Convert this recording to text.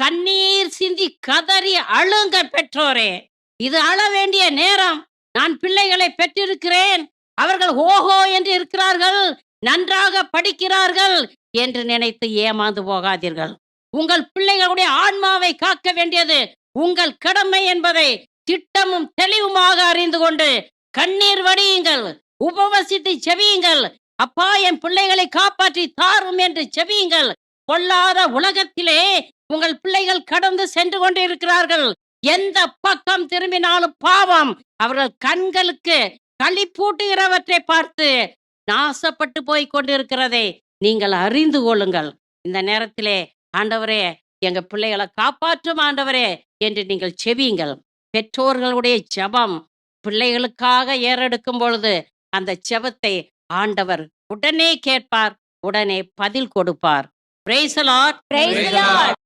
கண்ணீர் சிந்தி கதறி அழுங்க பெற்றோரே. இது அழ வேண்டிய நேரம். நான் பிள்ளைகளை பெற்றிருக்கிறேன். அவர்கள் ஓஹோ என்று இருக்கிறார்கள். நன்றாக படிக்கிறார்கள் என்று நினைத்து ஏமாந்து போகாதீர்கள். உங்கள் பிள்ளைகளுடைய ஆன்மாவை காக்க வேண்டியது உங்கள் கடமை என்பதை திட்டமும் தெளிவுமாக அறிந்து கொண்டு கண்ணீர் வடியுங்கள், உபவசித்து செவியுங்கள். அப்பா, என் பிள்ளைகளை காப்பாற்றி தாரும் என்று செவியுங்கள். பொல்லாத உலகத்திலே உங்கள் பிள்ளைகள் கடந்து சென்று கொண்டிருக்கிறார்கள். எந்த பக்கம் திரும்பினாலும் பாவம். அவர்கள் கண்களுக்கு களிப்பூட்டுகிறவற்றை பார்த்து நாசப்பட்டு போய் கொண்டிருக்கிறதை நீங்கள் அறிந்து கொள்ளுங்கள். இந்த நேரத்திலே ஆண்டவரே, எங்க பிள்ளைகளை காப்பாற்றும் ஆண்டவரே என்று நீங்கள் செவியுங்கள். பெற்றோர்களுடைய ஜெபம் பிள்ளைகளுக்காக ஏறெடுக்கும் பொழுது அந்த ஜெபத்தை ஆண்டவர் உடனே கேட்பார், உடனே பதில் கொடுப்பார். Praise the Lord. Praise the Lord.